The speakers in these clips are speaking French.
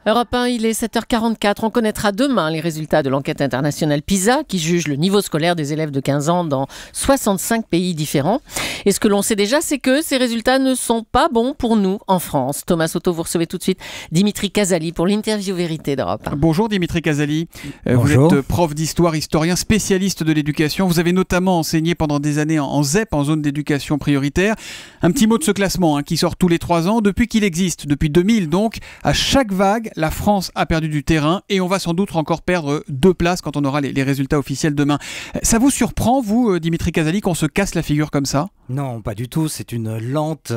Europe 1, il est 7h44. On connaîtra demain les résultats de l'enquête internationale PISA qui juge le niveau scolaire des élèves de 15 ans dans 65 pays différents. Et ce que l'on sait déjà, c'est que ces résultats ne sont pas bons pour nous en France. Thomas Soto, vous recevez tout de suite Dimitri Casali pour l'interview vérité d'Europe 1. Bonjour Dimitri Casali. Bonjour. Vous êtes prof d'histoire, historien, spécialiste de l'éducation. Vous avez notamment enseigné pendant des années en ZEP, en zone d'éducation prioritaire. Un petit mot de ce classement qui sort tous les 3 ans. Depuis qu'il existe, depuis 2000 donc, à chaque vague, la France a perdu du terrain et on va sans doute encore perdre 2 places quand on aura les résultats officiels demain. Ça vous surprend, vous, Dimitri Casali, qu'on se casse la figure comme ça ? Non, pas du tout. C'est une lente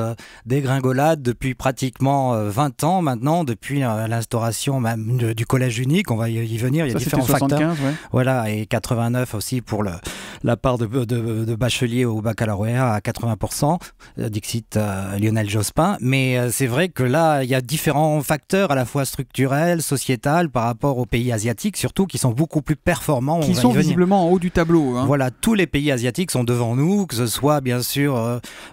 dégringolade depuis pratiquement 20 ans maintenant, depuis l'instauration même du collège unique. On va y venir, il y a différents facteurs. Ouais. Voilà, et 89 aussi pour la part de bacheliers au baccalauréat à 80%, dixit Lionel Jospin. Mais c'est vrai que là, il y a différents facteurs à la fois structurels, sociétals, par rapport aux pays asiatiques, surtout, qui sont beaucoup plus performants. Qui sont visiblement en haut du tableau. Voilà, tous les pays asiatiques sont devant nous, que ce soit bien sûr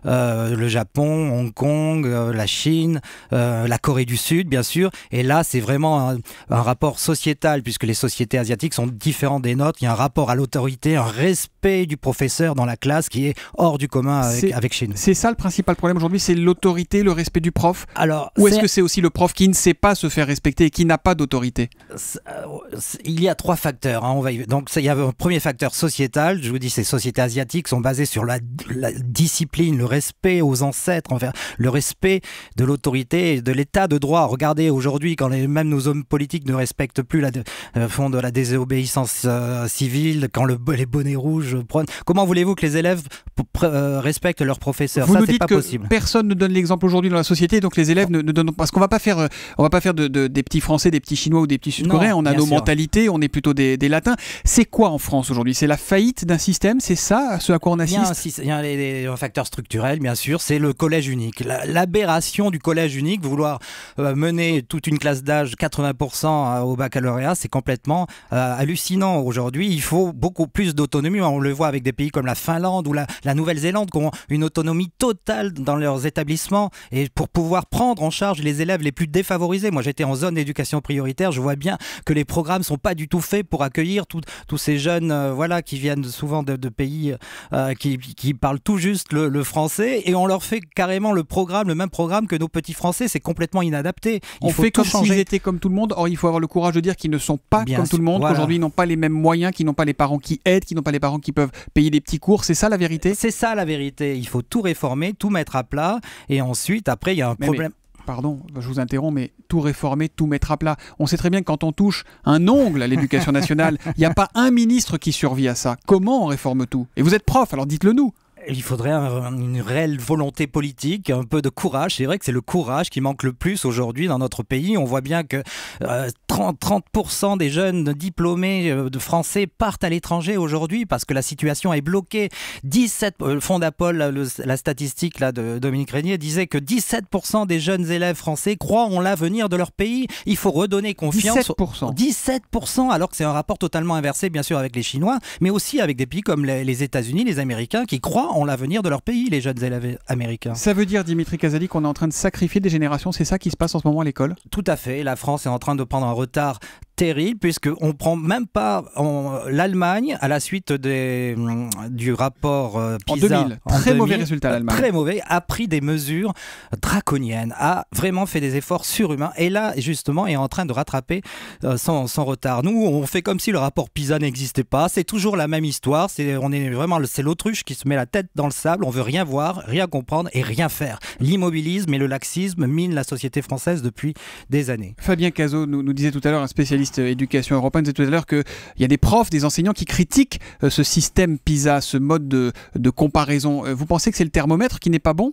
le Japon, Hong Kong, la Chine, la Corée du Sud, bien sûr. Et là, c'est vraiment un rapport sociétal, puisque les sociétés asiatiques sont différentes des nôtres. Il y a un rapport à l'autorité, un respect du professeur dans la classe qui est hors du commun avec chez nous. C'est ça le principal problème aujourd'hui, c'est l'autorité, le respect du prof. Alors, ou est-ce que c'est aussi le prof qui ne sait pas se faire respecter et qui n'a pas d'autorité ? Il y a 3 facteurs. Donc, il y a un premier facteur sociétal. Je vous dis, ces sociétés asiatiques sont basées sur la discipline, le respect aux ancêtres, le respect de l'autorité et de l'état de droit. Regardez aujourd'hui, quand même nos hommes politiques ne respectent plus font de la désobéissance civile, quand les bonnets rouges prennent. Comment voulez-vous que les élèves respectent leurs professeurs ? Vous Ça, nous c'est dites pas que possible. Personne ne donne l'exemple aujourd'hui dans la société, donc les élèves ne donnent pas. Parce qu'on va pas faire des petits Français, des petits Chinois ou des petits Sud-Coréens. On a nos mentalités, on est plutôt des Latins. C'est quoi en France aujourd'hui ? C'est la faillite d'un système ? C'est ça ce à quoi on assiste ? Il y a un facteur structurel, bien sûr, c'est le collège unique. L'aberration du collège unique, vouloir mener toute une classe d'âge 80% au baccalauréat, c'est complètement hallucinant aujourd'hui. Il faut beaucoup plus d'autonomie. On le voit avec des pays comme la Finlande ou la Nouvelle-Zélande qui ont une autonomie totale dans leurs établissements et pour pouvoir prendre en charge les élèves les plus défavorisés. Moi, j'étais en zone d'éducation prioritaire. Je vois bien que les programmes ne sont pas du tout faits pour accueillir tous ces jeunes qui viennent souvent de pays qui parlent tout juste le français et on leur fait carrément le même programme que nos petits français. C'est complètement inadapté. On fait comme s'ils étaient comme tout le monde. Or, il faut avoir le courage de dire qu'ils ne sont pas comme tout le monde, qu'aujourd'hui ils n'ont pas les mêmes moyens, qu'ils n'ont pas les parents qui aident, qu'ils n'ont pas les parents qui peuvent payer des petits cours. C'est ça la vérité ? C'est ça la vérité. Il faut tout réformer, tout mettre à plat et ensuite, après, il y a un problème. Pardon, je vous interromps, mais tout réformer, tout mettre à plat. On sait très bien que quand on touche un ongle à l'éducation nationale, il n'y a pas un ministre qui survit à ça. Comment on réforme tout ? Et vous êtes prof, alors dites-le nous. Il faudrait une réelle volonté politique, un peu de courage. C'est vrai que c'est le courage qui manque le plus aujourd'hui dans notre pays. On voit bien que 30% des jeunes diplômés de français partent à l'étranger aujourd'hui parce que la situation est bloquée. Le Fondapol, la statistique de Dominique Régnier disait que 17% des jeunes élèves français croient en l'avenir de leur pays. Il faut redonner confiance. 17%, alors que c'est un rapport totalement inversé, bien sûr, avec les Chinois, mais aussi avec des pays comme les États-Unis, les Américains, qui croient en l'avenir de leur pays, les jeunes élèves américains. Ça veut dire, Dimitri Casali, qu'on est en train de sacrifier des générations, c'est ça qui se passe en ce moment à l'école ? Tout à fait, la France est en train de prendre un retard terrible puisqu'on ne prend même pas l'Allemagne à la suite du rapport PISA. En 2000, très mauvais résultat l'Allemagne. Très mauvais, a pris des mesures draconiennes, a vraiment fait des efforts surhumains et là justement est en train de rattraper son retard. Nous, on fait comme si le rapport PISA n'existait pas, c'est toujours la même histoire, c'est l'autruche qui se met la tête dans le sable, on veut rien voir, rien comprendre et rien faire. L'immobilisme et le laxisme minent la société française depuis des années. Fabien Cazot nous disait tout à l'heure, un spécialiste éducation européenne, disait tout à l'heure qu'il y a des profs, des enseignants qui critiquent ce système PISA, ce mode de comparaison. Vous pensez que c'est le thermomètre qui n'est pas bon ?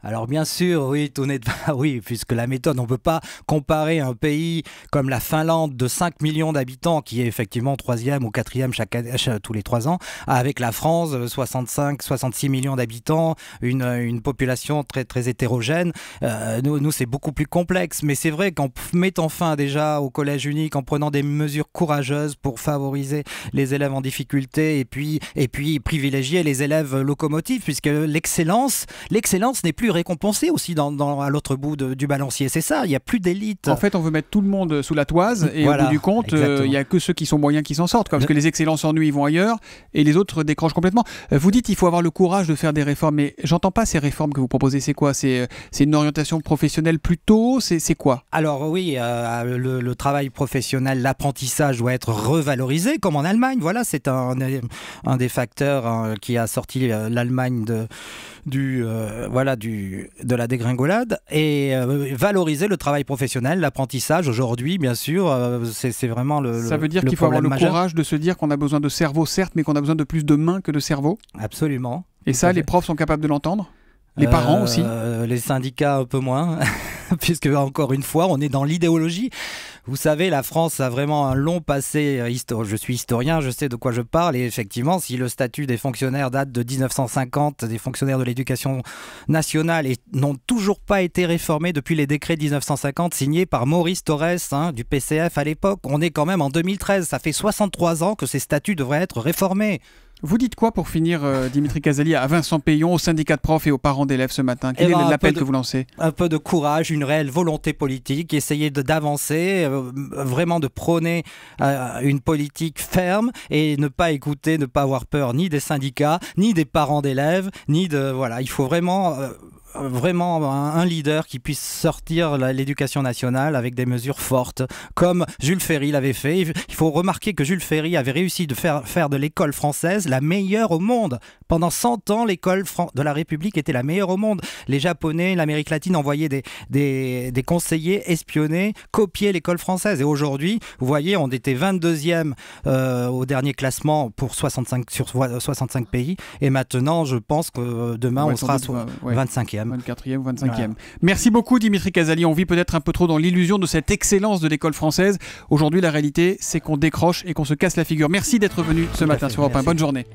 Alors bien sûr, oui, oui, puisque la méthode, on ne peut pas comparer un pays comme la Finlande de 5 millions d'habitants, qui est effectivement 3e ou 4e tous les 3 ans, avec la France, 65-66 millions d'habitants, une population très, très hétérogène. Nous, c'est beaucoup plus complexe, mais c'est vrai qu'en mettant fin déjà au collège unique, en prenant des mesures courageuses pour favoriser les élèves en difficulté et puis privilégier les élèves locomotives, puisque l'excellence n'est plus récompensés aussi à l'autre bout du balancier. C'est ça, il n'y a plus d'élite. En fait, on veut mettre tout le monde sous la toise et Voilà, au bout du compte, il n'y a que ceux qui sont moyens qui s'en sortent, parce que les excellents s'ennuient, ils vont ailleurs et les autres décrochent complètement. Vous dites qu'il faut avoir le courage de faire des réformes, mais j'entends pas ces réformes que vous proposez. C'est quoi? C'est une orientation professionnelle plus tôt? C'est quoi? Alors oui, le travail professionnel, l'apprentissage doit être revalorisé, comme en Allemagne. Voilà, c'est un des facteurs qui a sorti l'Allemagne de la dégringolade, et valoriser le travail professionnel, l'apprentissage. Aujourd'hui, bien sûr, c'est vraiment Ça veut dire qu'il faut avoir le courage de se dire qu'on a besoin de cerveau, certes, mais qu'on a besoin de plus de mains que de cerveau. Absolument. Et ça, les profs sont capables de l'entendre? Les parents aussi? Les syndicats un peu moins, puisque encore une fois, on est dans l'idéologie. Vous savez, la France a vraiment un long passé historique. Je suis historien, je sais de quoi je parle. Et effectivement, si le statut des fonctionnaires date de 1950, des fonctionnaires de l'éducation nationale, et n'ont toujours pas été réformés depuis les décrets de 1950 signés par Maurice Thorez, du PCF à l'époque, on est quand même en 2013. Ça fait 63 ans que ces statuts devraient être réformés. Vous dites quoi pour finir, Dimitri Casali, à Vincent Payon, au syndicat de profs et aux parents d'élèves ce matin? Quel est l'appel que vous lancez? Un peu de courage, une réelle volonté politique, essayer d'avancer, vraiment de prôner une politique ferme et ne pas écouter, ne pas avoir peur ni des syndicats, ni des parents d'élèves, ni de... Voilà, il faut vraiment un leader qui puisse sortir l'éducation nationale avec des mesures fortes, comme Jules Ferry l'avait fait. Il faut remarquer que Jules Ferry avait réussi de faire de l'école française la meilleure au monde. Pendant 100 ans, l'école de la République était la meilleure au monde. Les Japonais, l'Amérique latine envoyaient des conseillers espionner, copier l'école française. Et aujourd'hui, vous voyez, on était 22e au dernier classement sur 65 pays. Et maintenant, je pense que demain, on sera 25e. 24e ou 25e. Voilà. Merci beaucoup Dimitri Casali. On vit peut-être un peu trop dans l'illusion de cette excellence de l'école française. Aujourd'hui, la réalité, c'est qu'on décroche et qu'on se casse la figure. Merci d'être venu ce matin sur Europe 1. Bonne journée.